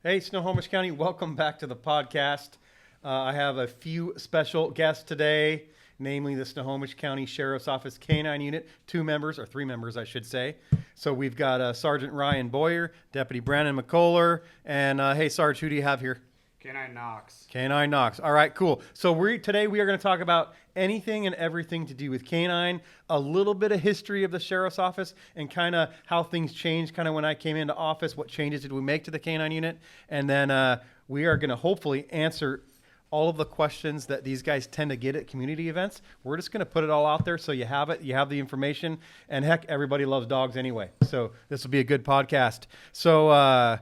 Hey, Snohomish County, welcome back to the podcast. I have a few special guests today, namely the Snohomish County Sheriff's Office K-9 unit, 2 members, or 3 members, I should say. So we've got Sergeant Ryan Boyer, Deputy Brandon McCullar, and hey, Sarge, who do you have here? K9 Knox. K9 Knox. All right, cool. So today we are going to talk about anything and everything to do with K9, a little bit of history of the Sheriff's Office, and kind of how things changed kind of when I came into office, what changes did we make to the K9 unit, and then we are going to hopefully answer all of the questions that these guys tend to get at community events. We're just going to put it all out there so you have it, you have the information, and heck, everybody loves dogs anyway. So this will be a good podcast. So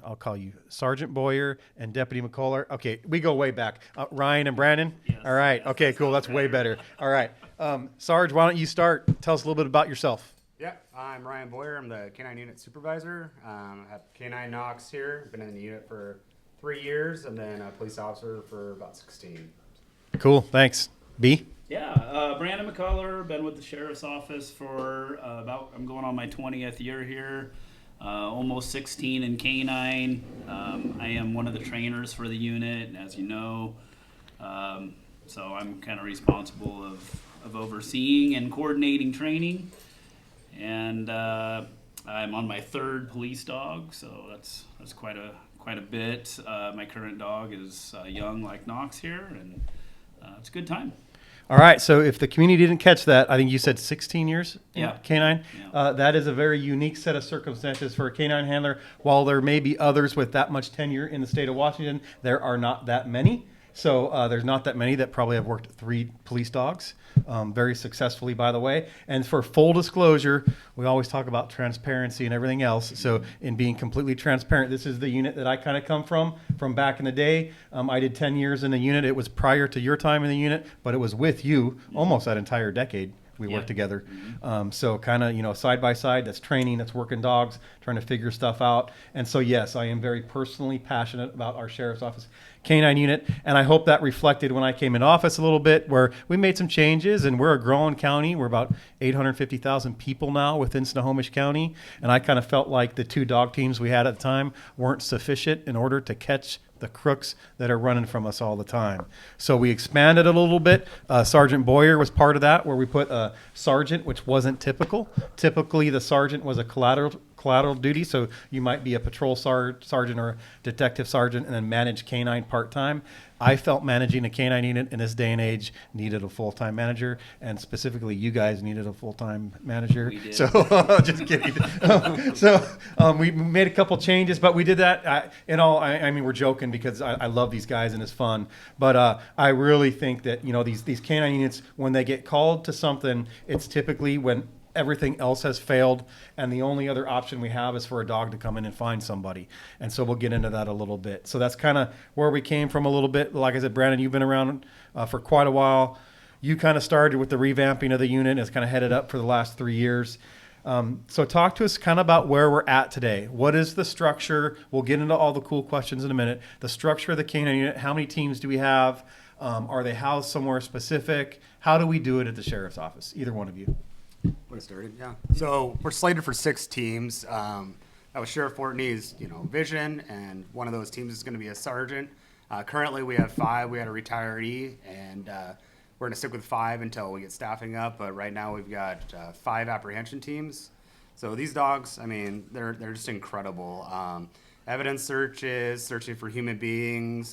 I'll call you Sergeant Boyer and Deputy McCullar. Okay, we go way back. Ryan and Brandon? Yes, all right, yes, okay, cool. That's way better. All right. Sarge, why don't you start? Tell us a little bit about yourself. Yeah, I'm Ryan Boyer. I'm the K9 unit supervisor. I have K9 Knox here. Been in the unit for 3 years, and then a police officer for about 16. Cool, thanks. B? Yeah, Brandon McCullar, been with the Sheriff's Office for I'm going on my 20th year here. Almost 16 in K9. I am one of the trainers for the unit, as you know. So I'm kind of responsible of overseeing and coordinating training. And I'm on my 3rd police dog, so that's quite a bit. My current dog is young like Knox here, and it's a good time. All right, so if the community didn't catch that, I think you said 16 years in Yeah. K9. Yeah. That is a very unique set of circumstances for a K9 handler. While there may be others with that much tenure in the state of Washington, there are not that many. So there's not that many that probably have worked 3 police dogs very successfully, by the way. And for full disclosure, we always talk about transparency and everything else. So in being completely transparent, this is the unit that I kind of come from back in the day. I did 10 years in the unit. It was prior to your time in the unit, but it was with you almost that entire decade. We worked together. So kind of, side by side, that's training, that's working dogs, trying to figure stuff out. And so, yes, I am very personally passionate about our Sheriff's Office K9 unit. And I hope that reflected when I came in office a little bit, where we made some changes, and we're a growing county. We're about 850,000 people now within Snohomish County. And I kind of felt like the 2 dog teams we had at the time weren't sufficient in order to catch the crooks that are running from us all the time. So we expanded a little bit. Sergeant Boyer was part of that, where we put a sergeant, which wasn't typical. Typically, the sergeant was a collateral duty, so you might be a patrol sergeant or a detective sergeant and then manage K9 part-time. I felt managing a K9 unit in this day and age needed a full-time manager, and specifically you guys needed a full-time manager. We did. So just kidding. We made a couple changes, but we did that. I mean, we're joking because I love these guys and it's fun. But I really think that these K9 units, when they get called to something, it's typically when everything else has failed, and the only other option we have is for a dog to come in and find somebody. And so we'll get into that a little bit. So that's kind of where we came from a little bit. Like I said, Brandon, you've been around for quite a while. You kind of started with the revamping of the unit and it's kind of headed up for the last 3 years. So talk to us kind of about where we're at today. What is the structure? We'll get into all the cool questions in a minute. The structure of the K9 unit, how many teams do we have? Are they housed somewhere specific? How do we do it at the Sheriff's Office? Either one of you. What it started, yeah. So we're slated for 6 teams. That was Sheriff Fortney's, vision, and one of those teams is going to be a sergeant. Currently, we have 5. We had a retiree, and we're going to stick with 5 until we get staffing up. But right now, we've got 5 apprehension teams. So these dogs, I mean, they're just incredible. Evidence searches, searching for human beings,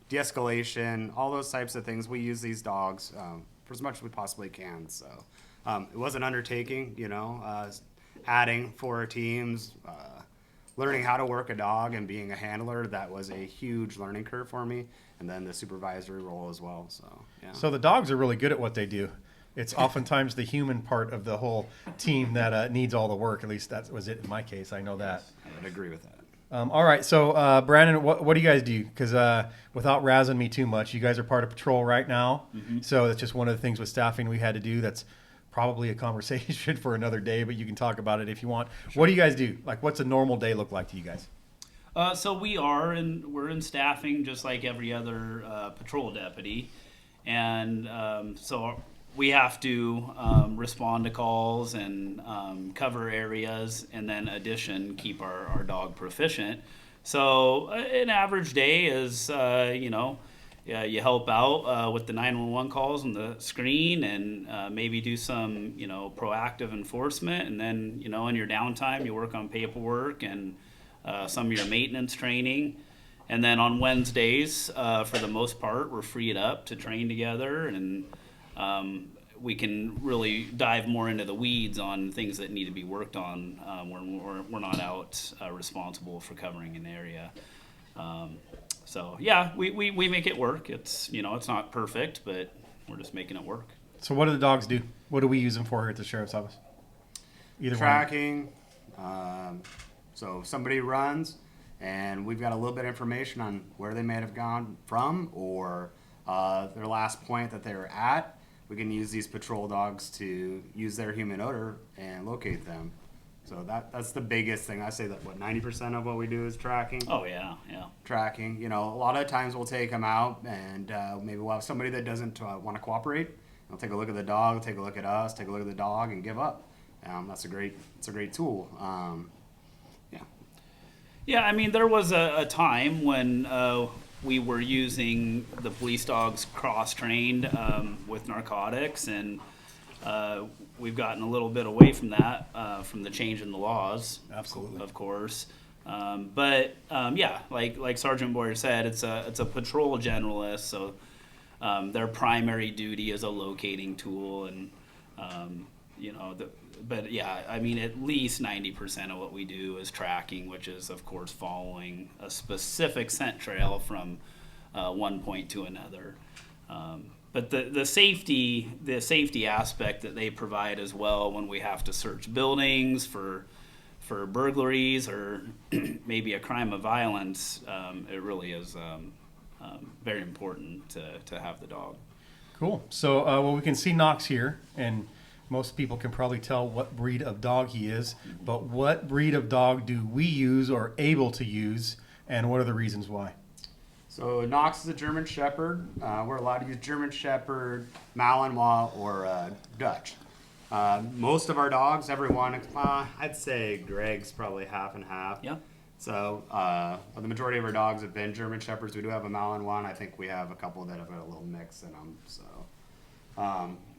de-escalation, all those types of things. We use these dogs for as much as we possibly can. So. It was an undertaking, adding 4 teams, learning how to work a dog and being a handler. That was a huge learning curve for me. And then the supervisory role as well. So, yeah. So the dogs are really good at what they do. It's oftentimes the human part of the whole team that needs all the work. At least that was it in my case. I know that. I would agree with that. All right. So, Brandon, what do you guys do? Because without razzing me too much, you guys are part of patrol right now. Mm-hmm. So it's just one of the things with staffing we had to do. That's probably a conversation for another day, but you can talk about it if you want. Sure. What do you guys do? Like, what's a normal day look like to you guys? So we're in staffing just like every other patrol deputy, and so we have to respond to calls and cover areas, and then keep our dog proficient. So an average day is, yeah, you help out with the 911 calls on the screen and maybe do some, proactive enforcement. And then, in your downtime, you work on paperwork and some of your maintenance training. And then on Wednesdays, for the most part, we're freed up to train together, and we can really dive more into the weeds on things that need to be worked on when we're not out responsible for covering an area. So yeah, we make it work. It's it's not perfect, but we're just making it work. So what do the dogs do? What do we use them for here at the sheriff's office? Either Tracking. So somebody runs, and we've got a little bit of information on where they may have gone from, or their last point that they were at. We can use these patrol dogs to use their human odor and locate them. So that's the biggest thing. I say that 90% of what we do is tracking. Oh yeah. Tracking. A lot of times we'll take them out, and maybe we'll have somebody that doesn't want to cooperate. They'll take a look at the dog, take a look at us, take a look at the dog, and give up. It's a great tool. Yeah, I mean, there was a time when we were using the police dogs cross-trained with narcotics, and we've gotten a little bit away from that from the change in the laws. Absolutely. Of course. Yeah, like Sergeant Boyer said, it's a patrol generalist, so their primary duty is a locating tool, and but yeah, I mean, at least 90% of what we do is tracking, which is of course following a specific scent trail from one point to another. But the safety aspect that they provide as well, when we have to search buildings for burglaries or maybe a crime of violence, it really is very important to have the dog. Cool. So, well, we can see Knox here, and most people can probably tell what breed of dog he is. But what breed of dog do we use or able to use, and what are the reasons why? So Knox is a German Shepherd. We're allowed to use German Shepherd, Malinois, or Dutch. Most of our dogs, everyone, I'd say Greg's probably half and half. Yeah. So the majority of our dogs have been German Shepherds. We do have a Malinois, and I think we have a couple that have got a little mix in them. So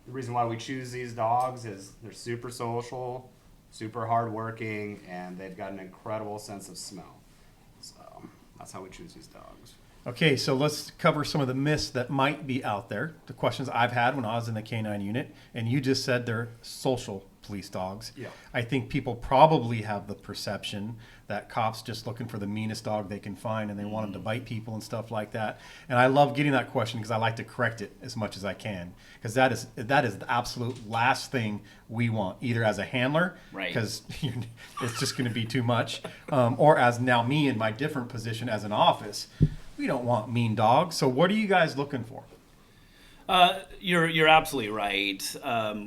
the reason why we choose these dogs is they're super social, super hardworking, and they've got an incredible sense of smell. So that's how we choose these dogs. Okay, so let's cover some of the myths that might be out there, the questions I've had when I was in the K-9 unit, and you just said they're social police dogs. Yeah. I think people probably have the perception that cops just looking for the meanest dog they can find, and they want them to bite people and stuff like that. And I love getting that question because I like to correct it as much as I can, because that is the absolute last thing we want, either as a handler, Right. because it's just going to be too much, or as now me in my different position as an office. We don't want mean dogs. So what are you guys looking for? You're absolutely right.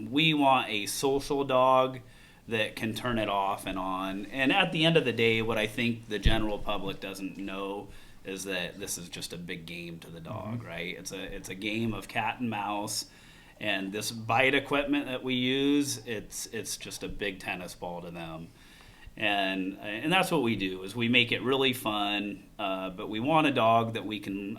We want a social dog that can turn it off and on. And at the end of the day, what I think the general public doesn't know is that this is just a big game to the dog, right? It's a game of cat and mouse. And this bite equipment that we use, it's just a big tennis ball to them. And that's what we do, is we make it really fun, but we want a dog that we can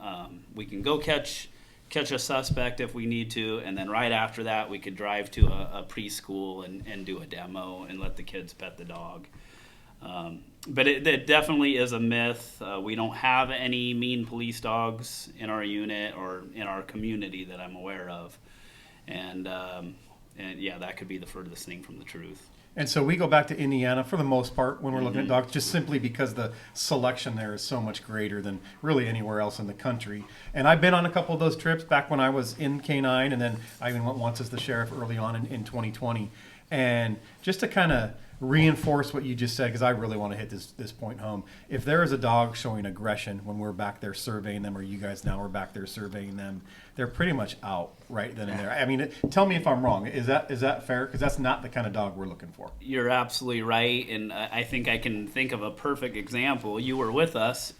go catch a suspect if we need to, and then right after that we could drive to a preschool and do a demo and let the kids pet the dog. But it definitely is a myth. We don't have any mean police dogs in our unit or in our community that I'm aware of, and yeah, that could be the furthest thing from the truth. And so we go back to Indiana for the most part when we're looking at dogs, just simply because the selection there is so much greater than really anywhere else in the country. And I've been on a couple of those trips back when I was in K-9, and then I even went once as the sheriff early on in 2020. And just to kind of reinforce what you just said, because I really want to hit this point home. If there is a dog showing aggression when we're back there surveying them, or you guys now are back there surveying them, they're pretty much out right then and there. I mean, tell me if I'm wrong. Is that fair? Because that's not the kind of dog we're looking for. You're absolutely right, and I think I can think of a perfect example. You were with us,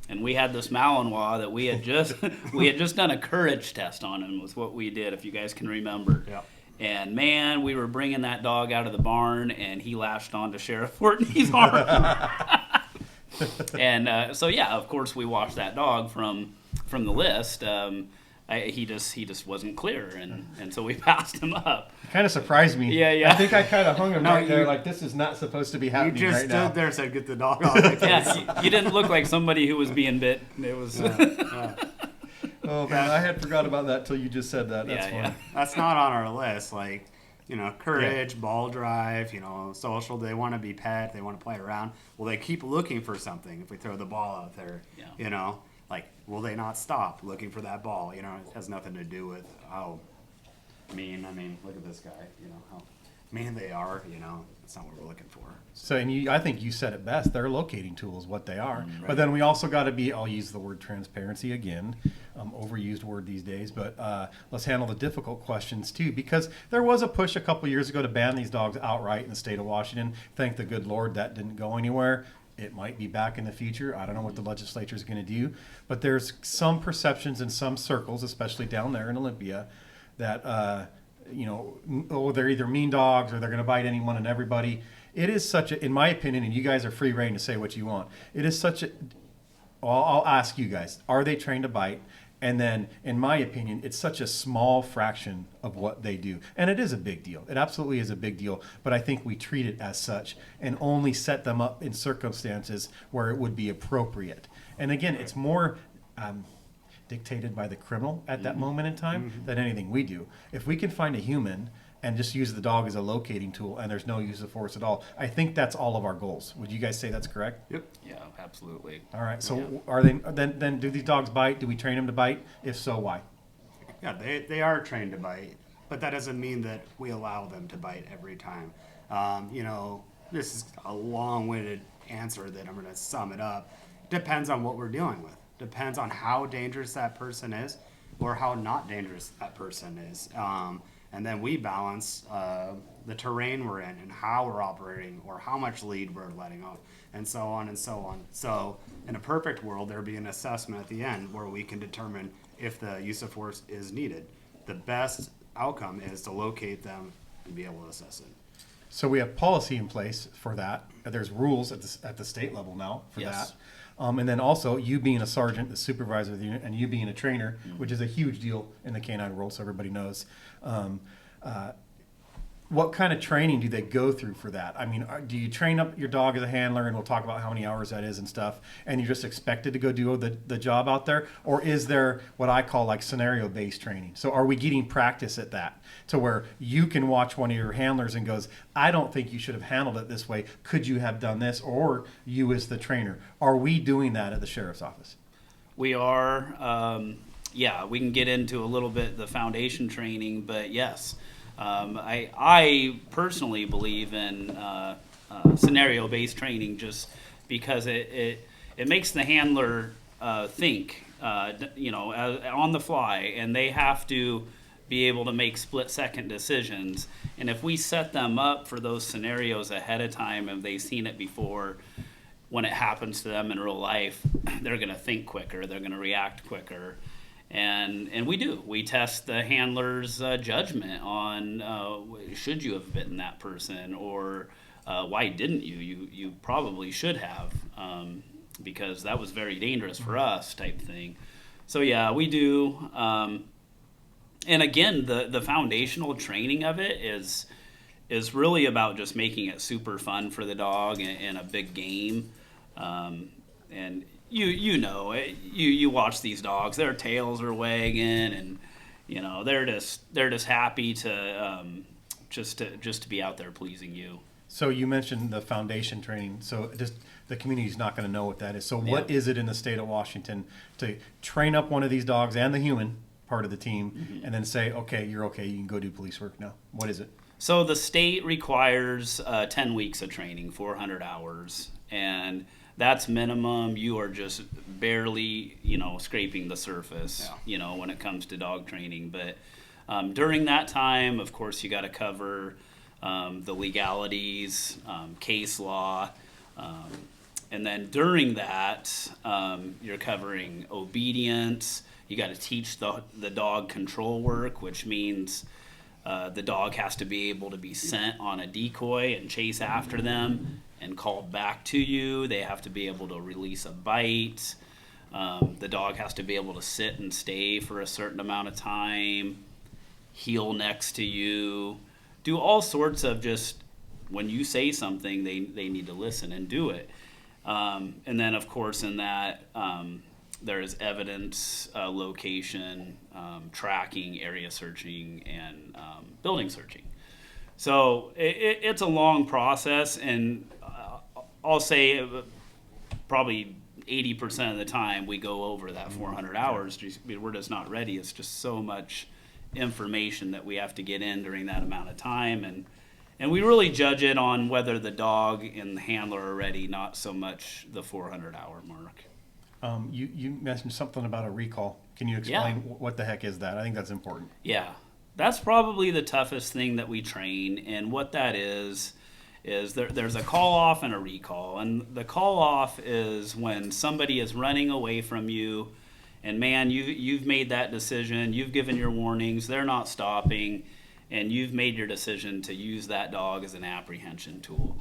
and we had this Malinois that we had just done a courage test on him, was what we did, if you guys can remember. Yeah. And man, we were bringing that dog out of the barn, and he latched onto Sheriff Fortney's arm. And so yeah, of course we watched that dog from the list. He just wasn't clear, and so we passed him up. Kind of surprised me. Yeah. I think I kind of hung him No, right there, you- like this is not supposed to be You happening just right stood now. there and said, "Get the dog off." my face." Yeah, you didn't look like somebody who was being bit. It was Yeah. Oh man, I had forgot about that till you just said that. That's yeah. funny. That's not on our list. Like, courage, ball drive, social. They want to be pet. They want to play around. Well, they keep looking for something if we throw the ball out there. Yeah. Like, will they not stop looking for that ball? It has nothing to do with how mean. I mean, look at this guy. How mean they are. That's not what we're looking for. So, and I think you said it best. They're locating tools, what they are. Right. But then we also got to be. I'll use the word transparency again, overused word these days. But let's handle the difficult questions too, because there was a push a couple years ago to ban these dogs outright in the state of Washington. Thank the good Lord that didn't go anywhere. It might be back in the future. I don't know what the legislature is going to do, but there's some perceptions in some circles, especially down there in Olympia, that they're either mean dogs or they're going to bite anyone and everybody. It is such a, in my opinion, and you guys are free reign to say what you want. It is such a. Well, I'll ask you guys: are they trained to bite? And then, in my opinion, it's such a small fraction of what they do. And it is a big deal. It absolutely is a big deal. But I think we treat it as such and only set them up in circumstances where it would be appropriate. And again, it's more dictated by the criminal at that moment in time than anything we do. If we can find a human and just use the dog as a locating tool and there's no use of force at all, I think that's all of our goals. Would you guys say that's correct? Yep. Yeah, absolutely. All right. So are they then do these dogs bite? Do we train them to bite? If so, why? Yeah, they are trained to bite, but that doesn't mean that we allow them to bite every time. This is a long-winded answer that I'm going to sum it up. Depends on what we're dealing with. Depends on how dangerous that person is or how not dangerous that person is. And then we balance the terrain we're in and how we're operating or how much lead we're letting off and so on and so on. So in a perfect world, there'd be an assessment at the end where we can determine if the use of force is needed. The best outcome is to locate them and be able to assess it. So we have policy in place for that. There's rules at the state level now for Yes. that. And then also you being a sergeant, the supervisor of the unit, and you being a trainer, which is a huge deal in the K-9 world, so everybody knows. What kind of training do they go through for that? I mean, do you train up your dog as a handler, and we'll talk about how many hours that is and stuff, and you're just expected to go do the job out there? Or is there what I call like scenario-based training? So are we getting practice at that to where you can watch one of your handlers and goes, I don't think you should have handled it this way. Could you have done this? Or you as the trainer. Are we doing that at the sheriff's office? We are. We can get into a little bit the foundation training, but yes. I personally believe in scenario-based training just because it makes the handler think, on the fly, and they have to be able to make split-second decisions. And if we set them up for those scenarios ahead of time and they've seen it before, when it happens to them in real life, they're going to think quicker, they're going to react quicker. And we do. We test the handler's judgment on should you have bitten that person or why didn't you? You probably should have because that was very dangerous for us type thing. So yeah, we do. And again, the foundational training of it is really about just making it super fun for the dog and a big game. And you watch these dogs, their tails are wagging, and they're just happy to just to be out there pleasing you. So you mentioned the foundation training. So just the community's not going to know what that is. So what is it in the state of Washington to train up one of these dogs and the human part of the team, and then say, okay, you're okay, you can go do police work now? What is it? So the state requires 10 weeks of training, 400 hours, and that's minimum. You are just barely, scraping the surface, when it comes to dog training. But during that time, of course, you got to cover the legalities, case law. And then during that, you're covering obedience. You got to teach the dog control work, which means The dog has to be able to be sent on a decoy and chase after them and called back to you. They have to be able to release a bite. The dog has to be able to sit and stay for a certain amount of time, heel next to you, do all sorts of just, when you say something, they need to listen and do it. And then, of course, in that, there is evidence, location, tracking, area searching, and building searching. So it's a long process, and I'll say probably 80% of the time we go over that 400 hours. We're just not ready. It's just so much information that we have to get in during that amount of time, and we really judge it on whether the dog and the handler are ready, not so much the 400-hour mark. You mentioned something about a recall. Can you explain what the heck is that? I think that's important. Yeah, that's probably the toughest thing that we train, and what that is there's a call off and a recall. And the call off is when somebody is running away from you, and man, you've made that decision, you've given your warnings, they're not stopping, and you've made your decision to use that dog as an apprehension tool.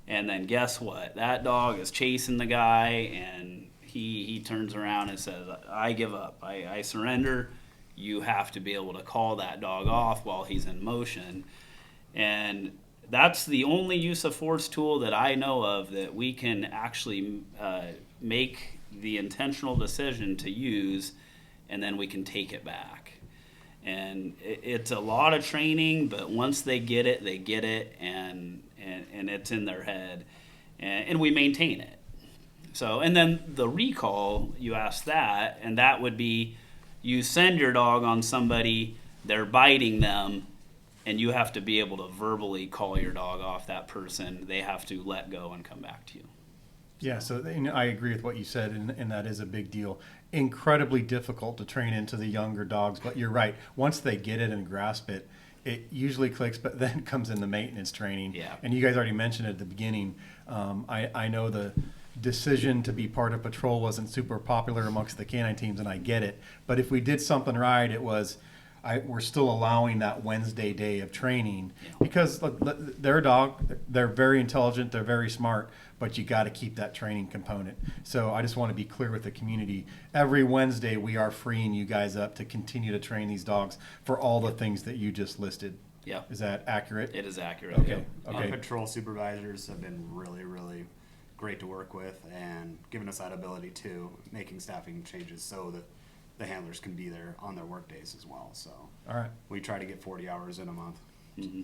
And then guess what? That dog is chasing the guy, and he turns around and says, I give up, I surrender. You have to be able to call that dog off while he's in motion. And that's the only use of force tool that I know of that we can actually make the intentional decision to use, and then we can take it back. And it's a lot of training, but once they get it, and it's in their head, and we maintain it. So, and then the recall, you asked that, and that would be you send your dog on somebody, they're biting them, and you have to be able to verbally call your dog off that person. They have to let go and come back to you. Yeah, so I agree with what you said, and that is a big deal. Incredibly difficult to train into the younger dogs, but you're right. Once they get it and grasp it, it usually clicks, but then comes in the maintenance training. Yeah. And you guys already mentioned at the beginning, I know the decision to be part of patrol wasn't super popular amongst the K9 teams, and I get it. But if we did something right, it was we're still allowing that Wednesday day of training because they're a dog, they're very intelligent, they're very smart, but you got to keep that training component. So I just want to be clear with the community. Every Wednesday we are freeing you guys up to continue to train these dogs for all the things that you just listed. Yeah. Is that accurate? It is accurate. Okay. Yeah. Our patrol supervisors have been really, really great to work with and giving us that ability to making staffing changes so that the handlers can be there on their work days as well. So All right. we try to get 40 hours in a month. Mm-hmm.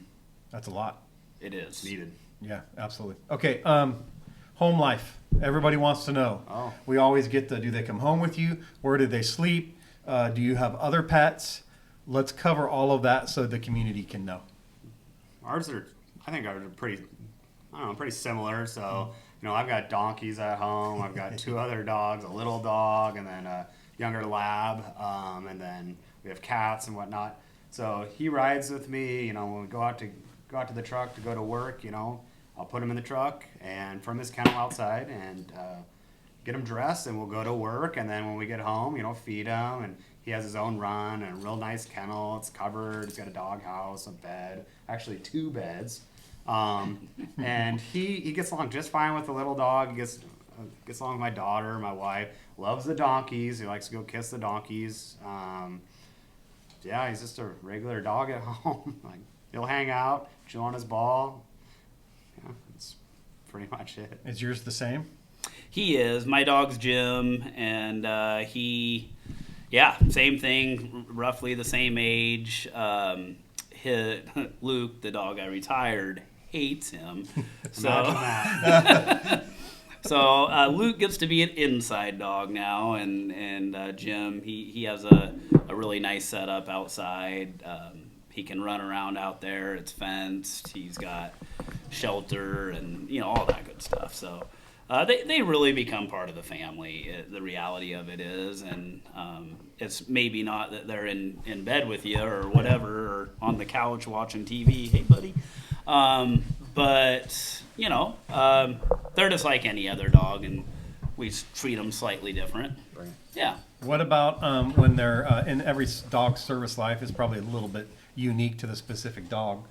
That's a lot. It is. Needed. Yeah, absolutely. Okay, home life. Everybody wants to know. Oh. We always get do they come home with you? Where do they sleep? Do you have other pets? Let's cover all of that so the community can know. Ours are, I think ours are pretty similar. So, I've got donkeys at home. I've got two other dogs, a little dog, and then a younger lab, and then we have cats and whatnot. So he rides with me. When we go out to the truck to go to work, I'll put him in the truck and from his kennel outside and get him dressed, and we'll go to work. And then when we get home, feed him, and he has his own run and a real nice kennel. It's covered. He's got a dog house, a bed, actually 2 beds. And he gets along just fine with the little dog. He gets along with my daughter, my wife. Loves the donkeys. He likes to go kiss the donkeys. He's just a regular dog at home. Like, he'll hang out, chew on his ball. Yeah, that's pretty much it. Is yours the same? He is. My dog's Jim, and same thing, roughly the same age. Luke, the dog I retired, hates him. So Luke gets to be an inside dog now, and Jim, he has a really nice setup outside. He can run around out there. It's fenced. He's got shelter and all that good stuff. So they really become part of the family. The reality of it is, and it's maybe not that they're in bed with you or whatever, or on the couch watching TV. Hey, buddy. But they're just like any other dog, and we treat them slightly different. Right. Yeah. What about when they're in every dog's service life is probably a little bit unique to the specific dog.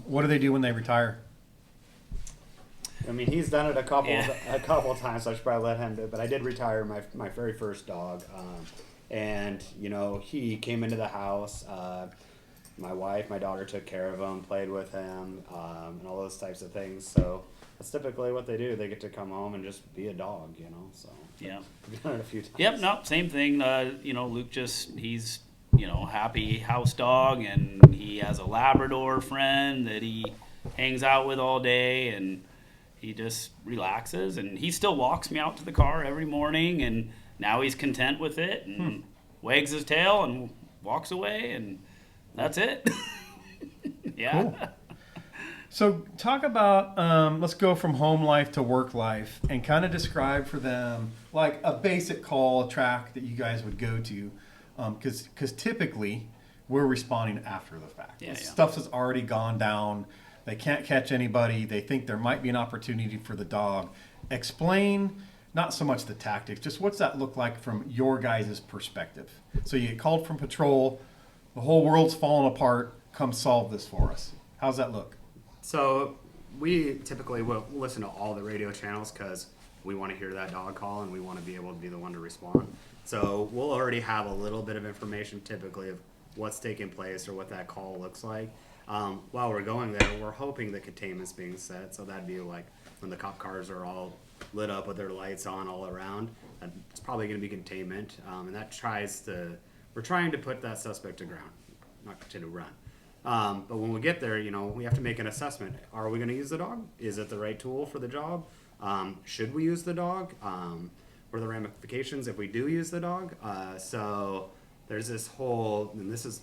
What do they do when they retire? I mean, he's done it a couple Yeah. times, so I should probably let him do it. But I did retire my very first dog, and you know, he came into the house. My wife, my daughter took care of him, played with him, and all those types of things. So that's typically what they do. They get to come home and just be a dog, you know. So Yeah. I've done it a few times. Yep, no, same thing. You know, Luke he's, you know, happy house dog, and he has a Labrador friend that he hangs out with all day, and he just relaxes, and he still walks me out to the car every morning, and now he's content with it, and wags his tail and walks away, and that's it. Yeah. Cool. So talk about, let's go from home life to work life and kind of describe for them like a basic call, a track that you guys would go to. Because typically we're responding after the fact. Yeah, yeah. Stuff has already gone down. They can't catch anybody. They think there might be an opportunity for the dog. Explain not so much the tactics, just what's that look like from your guys' perspective. So you get called from patrol, the whole world's falling apart, come solve this for us. How's that look? So we typically will listen to all the radio channels because we want to hear that dog call and we want to be able to be the one to respond. So we'll already have a little bit of information typically of what's taking place or what that call looks like. While we're going there, we're hoping the containment's being set. So that'd be like when the cop cars are all lit up with their lights on all around. It's probably going to be containment. And we're trying to put that suspect to ground, not to run. But when we get there, you know, we have to make an assessment. Are we going to use the dog? Is it the right tool for the job? Should we use the dog? What are the ramifications if we do use the dog? So there's this whole, and this is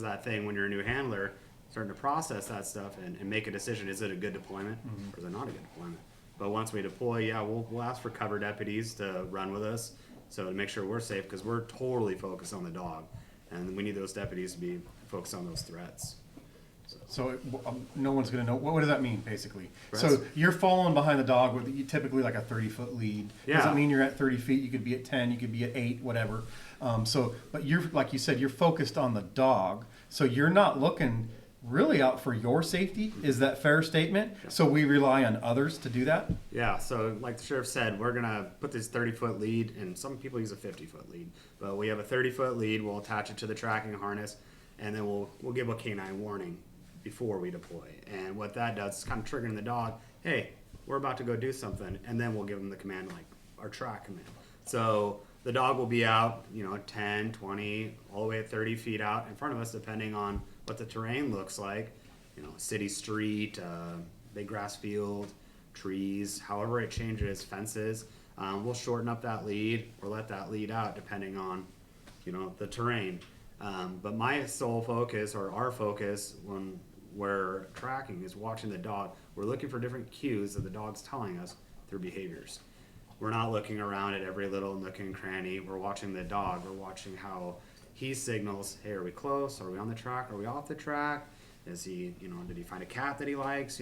that thing when you're a new handler, starting to process that stuff and make a decision. Is it a good deployment or is it not a good deployment? But once we deploy, yeah, we'll ask for cover deputies to run with us, so to make sure we're safe, because we're totally focused on the dog, and we need those deputies to be focused on those threats. So no one's going to know. What does that mean, basically? Right. So you're following behind the dog with typically like a 30-foot lead. Yeah. Doesn't mean you're at 30 feet. You could be at 10. You could be at 8, whatever. But you're, like you said, you're focused on the dog. So you're not looking really out for your safety. Is that fair statement? Yeah. So we rely on others to do that? Yeah, so like the sheriff said, we're going to put this 30-foot lead, and some people use a 50-foot lead, but we have a 30-foot lead. We'll attach it to the tracking harness, and then we'll give a K-9 warning before we deploy. And what that does is kind of triggering the dog, hey, we're about to go do something, and then we'll give them the command, like our track command. So the dog will be out, 10, 20, all the way at 30 feet out in front of us, depending on what the terrain looks like, city street, big grass field, trees, however it changes, fences. We'll shorten up that lead or let that lead out depending on, the terrain. But my sole focus, or our focus when we're tracking, is watching the dog. We're looking for different cues that the dog's telling us through behaviors. We're not looking around at every little nook and cranny. We're watching the dog. We're watching how he signals, hey, are we close? Are we on the track? Are we off the track? Is he, did he find a cat that he likes?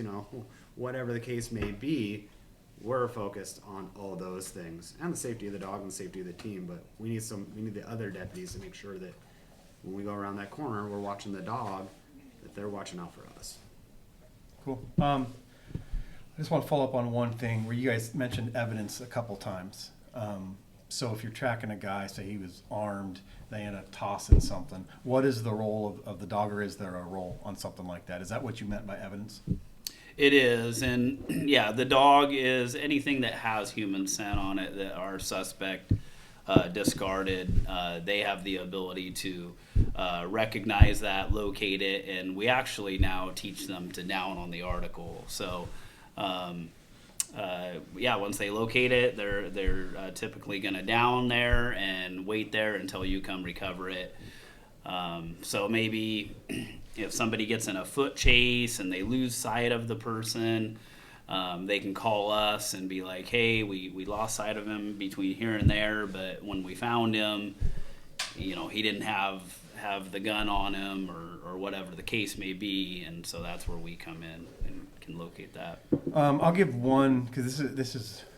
Whatever the case may be, we're focused on all those things and the safety of the dog and the safety of the team. But we need the other deputies to make sure that when we go around that corner, we're watching the dog, that they're watching out for us. Cool. I just want to follow up on one thing where you guys mentioned evidence a couple times. So if you're tracking a guy, say he was armed, they end up tossing something, what is the role of the dog, or is there a role on something like that? Is that what you meant by evidence? It is, and yeah, the dog is anything that has human scent on it that our suspect discarded. They have the ability to recognize that, locate it, and we actually now teach them to down on the article. So once they locate it, they're typically going to down there and wait there until you come recover it. So maybe if somebody gets in a foot chase and they lose sight of the person, they can call us and be like, hey, we lost sight of him between here and there, but when we found him, he didn't have the gun on him or whatever the case may be, and so that's where we come in and can locate that. I'll give one, because this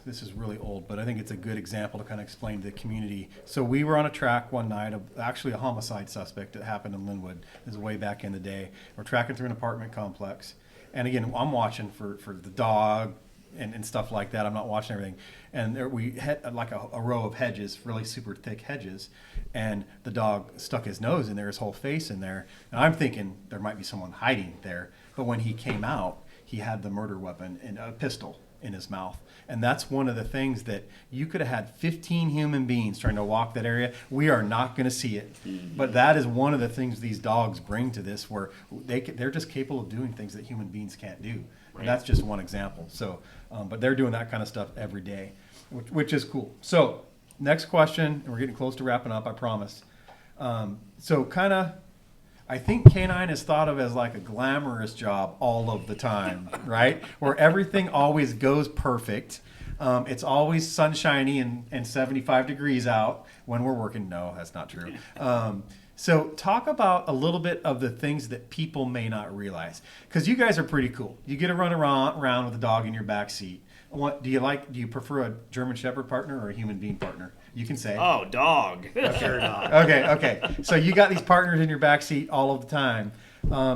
this is really old, but I think it's a good example to kind of explain to the community. So we were on a track one night of actually a homicide suspect that happened in Linwood. This is way back in the day. We're tracking through an apartment complex. And again, I'm watching for the dog and stuff like that. I'm not watching everything. And there we had like a row of hedges, really super thick hedges. And the dog stuck his nose in there, his whole face in there. And I'm thinking there might be someone hiding there. But when he came out, he had the murder weapon and a pistol in his mouth. And that's one of the things that you could have had 15 human beings trying to walk that area. We are not going to see it. But that is one of the things these dogs bring to this, where they're just capable of doing things that human beings can't do. Right. And that's just one example. So, but they're doing that kind of stuff every day, which is cool. So next question, and we're getting close to wrapping up, I promise. So kind of, I think K9 is thought of as like a glamorous job all of the time, right? Where everything always goes perfect. It's always sunshiny and 75 degrees out when we're working. No, that's not true. So talk about a little bit of the things that people may not realize. Because you guys are pretty cool. You get to run around with a dog in your back seat. Do you prefer a German Shepherd partner or a human being partner? You can say. Oh, dog. Sure dog. Okay. So you got these partners in your backseat all of the time.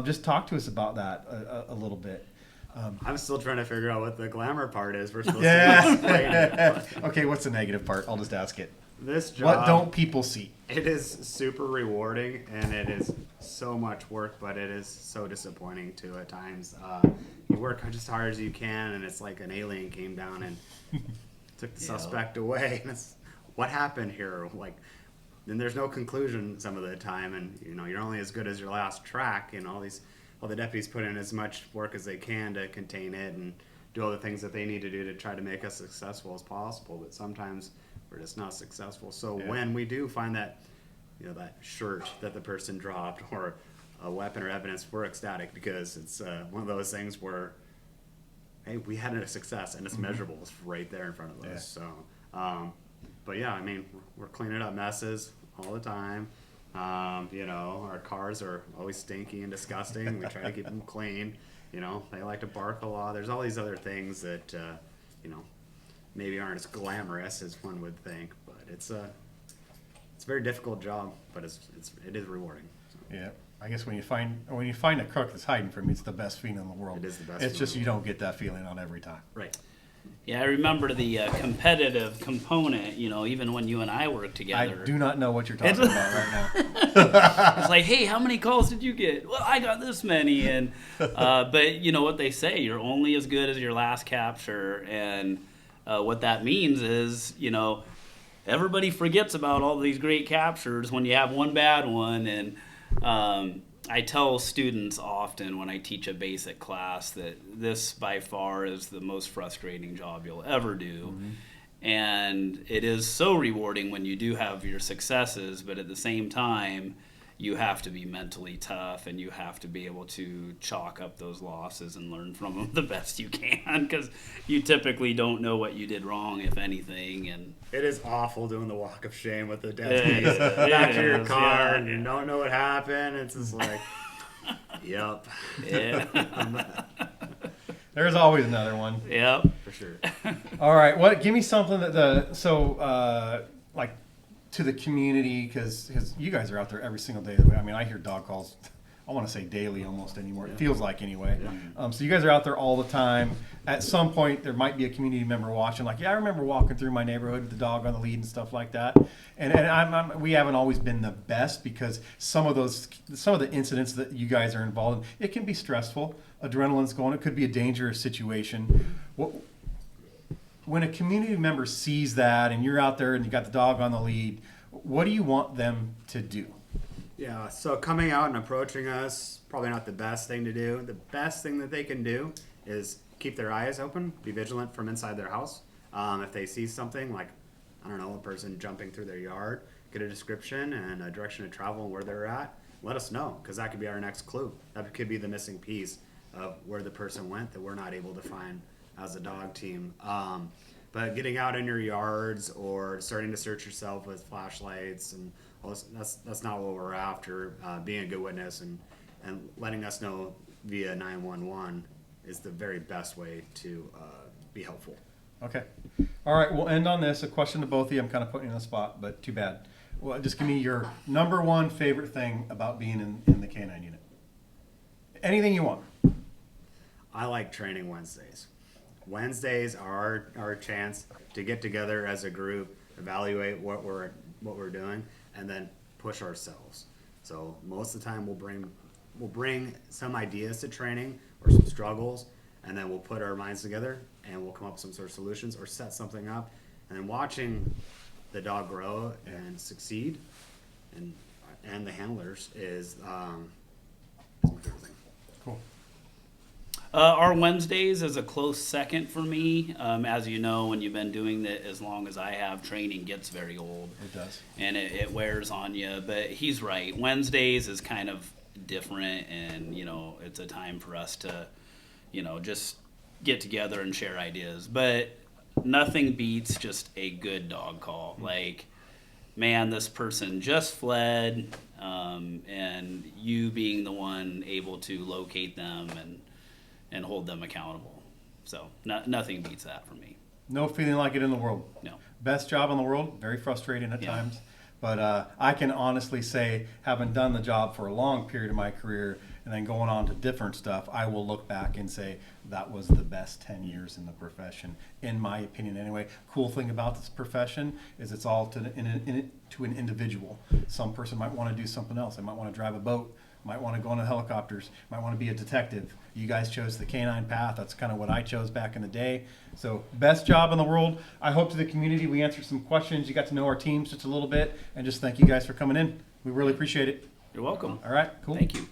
Just talk to us about that a little bit. I'm still trying to figure out what the glamour part is. We're supposed to explain it. Okay, what's the negative part? I'll just ask it. This job, What don't people see? it is super rewarding, and it is so much work, but it is so disappointing too at times. You work just as hard as you can, and it's like an alien came down and took the suspect away. And it's, what happened here? Like, then there's no conclusion some of the time, and you're only as good as your last track. And all the deputies put in as much work as they can to contain it and do all the things that they need to do to try to make us successful as possible. But sometimes we're just not successful. So when we do find that, that shirt that the person dropped or a weapon or evidence, we're ecstatic, because it's one of those things where, hey, we had a success and it's measurable. It's right there in front of us. So, but yeah, I mean, we're cleaning up messes all the time. Our cars are always stinky and disgusting. We try to keep them clean. They like to bark a lot. There's all these other things that, maybe aren't as glamorous as one would think, but it's a very difficult job, but it is rewarding. So. Yeah. I guess when you find a crook that's hiding from you, it's the best feeling in the world. It is the best It's feeling just in the you don't get that feeling on every time. Right. Yeah, I remember the competitive component, even when you and I worked together. I do not know what you're talking about right now. It's like, hey, how many calls did you get? Well, I got this many. And but you know what they say, you're only as good as your last capture. And what that means is, everybody forgets about all these great captures when you have one bad one. And I tell students often when I teach a basic class that this by far is the most frustrating job you'll ever do. Mm-hmm. And it is so rewarding when you do have your successes, but at the same time, you have to be mentally tough and you have to be able to chalk up those losses and learn from them the best you can, because you typically don't know what you did wrong, if anything. And it is awful doing the walk of shame with the deputies back to your car and you don't know what happened. It's just like, yep. Yeah. There's always another one. Yep. For sure. All right. Give me something that like to the community, because you guys are out there every single day. I mean, I hear dog calls, I want to say daily almost anymore. It feels like anyway. Yeah. So you guys are out there all the time. At some point, there might be a community member watching, like, yeah, I remember walking through my neighborhood with the dog on the lead and stuff like that. And we haven't always been the best, because some of the incidents that you guys are involved in, it can be stressful. Adrenaline's going. It could be a dangerous situation. When a community member sees that and you're out there and you got the dog on the lead, what do you want them to do? Yeah, so coming out and approaching us, probably not the best thing to do. The best thing that they can do is keep their eyes open, be vigilant from inside their house. If they see something like, I don't know, a person jumping through their yard, get a description and a direction of travel and where they're at, let us know, because that could be our next clue. That could be the missing piece of where the person went that we're not able to find as a dog team. But getting out in your yards or starting to search yourself with flashlights and all this, that's not what we're after. Being a good witness and letting us know via 911 is the very best way to be helpful. Okay. All right, we'll end on this. A question to both of you. I'm kind of putting you on the spot, but too bad. Well, just give me your number one favorite thing about being in the K9 unit. Anything you want. I like training Wednesdays. Wednesdays are our chance to get together as a group, evaluate what we're doing, and then push ourselves. So most of the time we'll bring some ideas to training or some struggles, and then we'll put our minds together and we'll come up with some sort of solutions or set something up. And then watching the dog grow and succeed, and the handlers is my favorite thing. Cool. Our Wednesdays is a close second for me. As you know, when you've been doing it as long as I have, training gets very old. It does. And it wears on you. But he's right. Wednesdays is kind of different, and, it's a time for us to, just get together and share ideas. But nothing beats just a good dog call. Like, man, this person just fled, and you being the one able to locate them and hold them accountable. So nothing beats that for me. No feeling like it in the world. No. Best job in the world. Very frustrating at times. But I can honestly say, having done the job for a long period of my career and then going on to different stuff, I will look back and say that was the best 10 years in the profession, in my opinion anyway. Cool thing about this profession is it's all to an individual. Some person might want to do something else. They might want to drive a boat, might want to go on helicopters, might want to be a detective. You guys chose the K9 path. That's kind of what I chose back in the day. So best job in the world. I hope to the community we answered some questions. You got to know our teams just a little bit, and just thank you guys for coming in. We really appreciate it. You're welcome. All right, cool. Thank you.